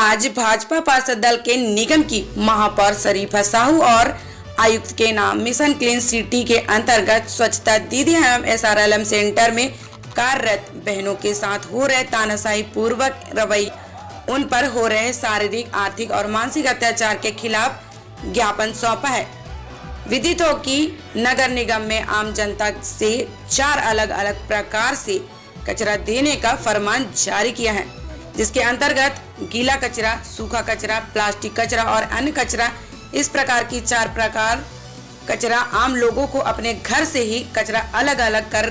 आज भाजपा पार्षद दल के निगम की महापौर शरीफा साहू और आयुक्त के नाम मिशन क्लीन सिटी के अंतर्गत स्वच्छता दीदी एवं SRLM सेंटर में कार्यरत बहनों के साथ हो रहे तानाशाही पूर्वक रवैये, उन पर हो रहे शारीरिक, आर्थिक और मानसिक अत्याचार के खिलाफ ज्ञापन सौंपा है। विदित हो कि नगर निगम में आम जनता से 4 अलग अलग प्रकार से कचरा देने का फरमान जारी किया है, जिसके अंतर्गत गीला कचरा, सूखा कचरा, प्लास्टिक कचरा और अन्य कचरा, इस प्रकार की 4 प्रकार कचरा आम लोगों को अपने घर से ही कचरा अलग अलग कर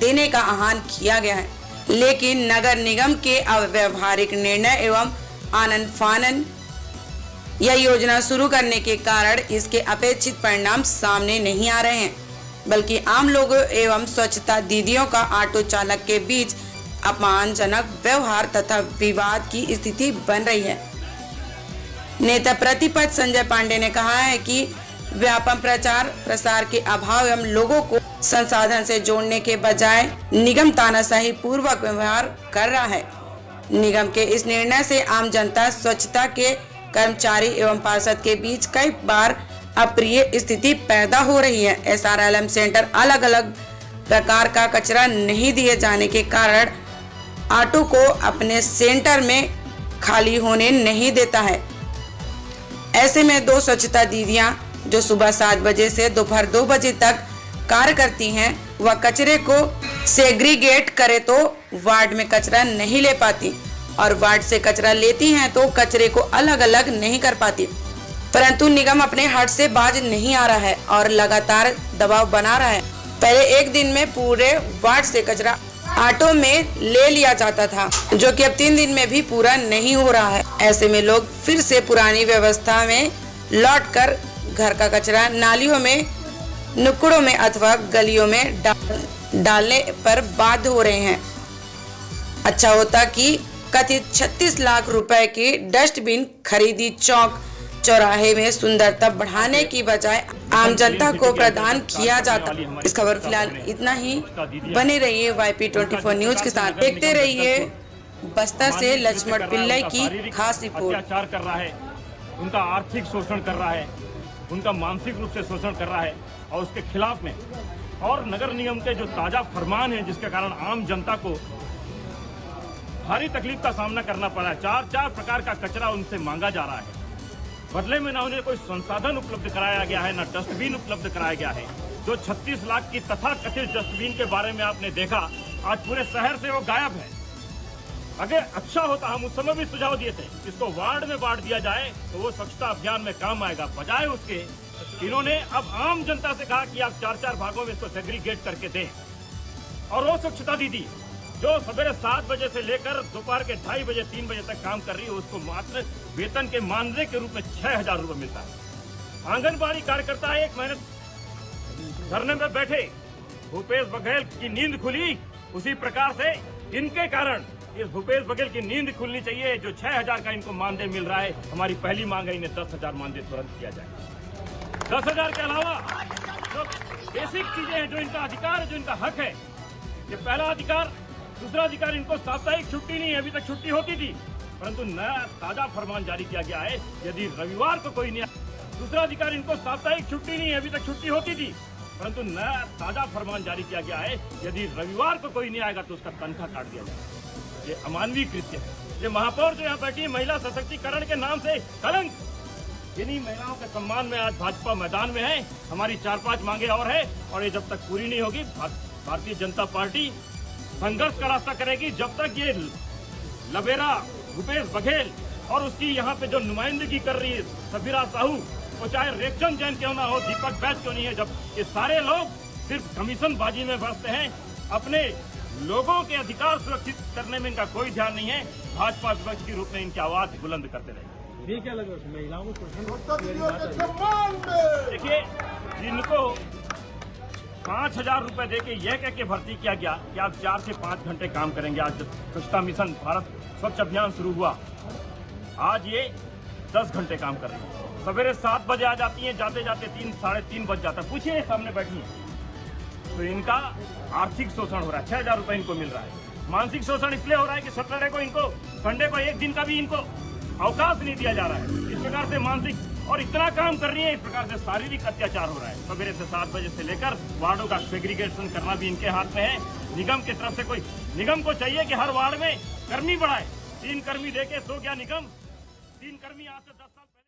देने का आह्वान किया गया है। लेकिन नगर निगम के अव्यावहारिक निर्णय एवं आनन फानन यह योजना शुरू करने के कारण इसके अपेक्षित परिणाम सामने नहीं आ रहे हैं, बल्कि आम लोगों एवं स्वच्छता दीदियों का ऑटो चालक के बीच अपमानजनक व्यवहार तथा विवाद की स्थिति बन रही है। नेता प्रतिपक्ष संजय पांडे ने कहा है कि व्यापक प्रचार प्रसार के अभाव एवं लोगों को संसाधन से जोड़ने के बजाय निगम तानाशाही पूर्वक व्यवहार कर रहा है। निगम के इस निर्णय से आम जनता, स्वच्छता के कर्मचारी एवं पार्षद के बीच कई बार अप्रिय स्थिति पैदा हो रही है। SRLM सेंटर अलग अलग प्रकार का कचरा नहीं दिए जाने के कारण ऑटो को अपने सेंटर में खाली होने नहीं देता है। ऐसे में 2 स्वच्छता दीदियां जो सुबह 7 बजे से दोपहर 2 बजे तक कार्य करती हैं, वह कचरे को सेग्रीगेट करे तो वार्ड में कचरा नहीं ले पाती और वार्ड से कचरा लेती हैं तो कचरे को अलग अलग नहीं कर पाती। परंतु निगम अपने हट से बाज नहीं आ रहा है और लगातार दबाव बना रहा है। पहले एक दिन में पूरे वार्ड से कचरा ऑटो में ले लिया जाता था, जो कि अब 3 दिन में भी पूरा नहीं हो रहा है। ऐसे में लोग फिर से पुरानी व्यवस्था में लौटकर घर का कचरा नालियों में, नुक्कड़ों में अथवा गलियों में डालने पर बाध्य हो रहे हैं। अच्छा होता कि कथित 36 लाख रुपए की डस्टबिन खरीदी चौक चौराहे में सुंदरता बढ़ाने की बजाय आम जनता को प्रदान किया जाता। इस खबर फिलहाल इतना ही। बने रहिए YP24 न्यूज के साथ, देखते रहिए बस्तर से लक्ष्मण पिल्लई की खास रिपोर्ट। अत्याचार कर रहा है, उनका आर्थिक शोषण कर रहा है, उनका मानसिक रूप से शोषण कर रहा है और उसके खिलाफ में और नगर निगम के जो ताजा फरमान है, जिसके कारण आम जनता को भारी तकलीफ का सामना करना पड़ा है। 4 प्रकार का कचरा उनसे मांगा जा रहा है, बदले में ना उन्हें कोई संसाधन उपलब्ध कराया गया है, ना डस्टबिन उपलब्ध कराया गया है। जो 36 लाख की तथा कथित डस्टबिन के बारे में आपने देखा, आज पूरे शहर से वो गायब है। अगर अच्छा होता, हम उस समय भी सुझाव दिए थे, इसको वार्ड में बांट दिया जाए तो वो स्वच्छता अभियान में काम आएगा। बजाय उसके इन्होंने अब आम जनता से कहा कि आप 4 भागों में इसको सेग्रीगेट करके दें। और वो स्वच्छता दीदी जो सवेरे 7 बजे से लेकर दोपहर के 2:30 बजे 3 बजे तक काम कर रही है, उसको मात्र वेतन के मानदेय के रूप में 6000 रुपए मिलता है। आंगनबाड़ी कार्यकर्ता एक महीने धरने में बैठे, भूपेश बघेल की नींद खुली, उसी प्रकार से इनके कारण इस भूपेश बघेल की नींद खुलनी चाहिए। जो 6000 का इनको मानदेय मिल रहा है, हमारी पहली मांग है इन्हें 10,000 मानदेय तुरंत किया जाए। 10,000 के अलावा जो बेसिक चीजें हैं, जो इनका अधिकार है, जो इनका हक है, ये पहला अधिकार। दूसरा अधिकार, इनको साप्ताहिक छुट्टी नहीं है, अभी तक छुट्टी होती थी, परंतु नया ताजा फरमान जारी किया गया है, यदि रविवार को कोई नहीं। दूसरा अधिकार, इनको साप्ताहिक छुट्टी नहीं है, अभी तक छुट्टी होती थी, परंतु नया ताजा फरमान जारी किया गया है, यदि रविवार को कोई नहीं आएगा तो उसका तनख्वाह काट दिया जाएगा। ये अमानवीय कृत्य है। ये महापौर जो यहाँ बैठी है, महिला सशक्तिकरण के नाम से कलंक। इन्हीं महिलाओं के सम्मान में आज भाजपा मैदान में है। हमारी 4-5 मांगे और है, और ये जब तक पूरी नहीं होगी, भारतीय जनता पार्टी संघर्ष का रास्ता करेगी। जब तक ये लबेरा भूपेश बघेल और उसकी यहाँ पे जो नुमाइंदगी कर रही है सफीरा साहू, वो चाहे रेखचंद जैन क्यों ना हो, दीपक बैच क्यों नहीं है, जब ये सारे लोग सिर्फ कमीशन बाजी में बसते हैं, अपने लोगों के अधिकार सुरक्षित करने में इनका कोई ध्यान नहीं है। भाजपा विपक्ष के रूप में इनकी आवाज बुलंद करते रहे। ये क्या लगा महिलाओं को? देखिए, जिनको 5000 रुपए देके यह कह के भर्ती किया गया कि आप 4 से 5 घंटे काम करेंगे। आज स्वच्छता मिशन भारत स्वच्छ अभियान शुरू हुआ, आज ये 10 घंटे काम कर रही है। सवेरे 7 बजे आ जाती हैं, जाते जाते 3 साढ़े 3 बज जाता है। पूछिए, सामने बैठी है। तो इनका आर्थिक शोषण हो रहा है, 6000 रुपए इनको मिल रहा है। मानसिक शोषण इसलिए हो रहा है कि सैटरडे को इनको, संडे को एक दिन का भी इनको अवकाश नहीं दिया जा रहा है। इस प्रकार से मानसिक और इतना काम कर रही है, इस प्रकार से शारीरिक अत्याचार हो रहा है। सवेरे से 7 बजे से लेकर वार्डों का सेग्रीगेशन करना भी इनके हाथ में है। निगम की तरफ से कोई निगम को चाहिए कि हर वार्ड में कर्मी बढ़ाए। 3 कर्मी देके 100 क्या निगम, 3 कर्मी आज से 10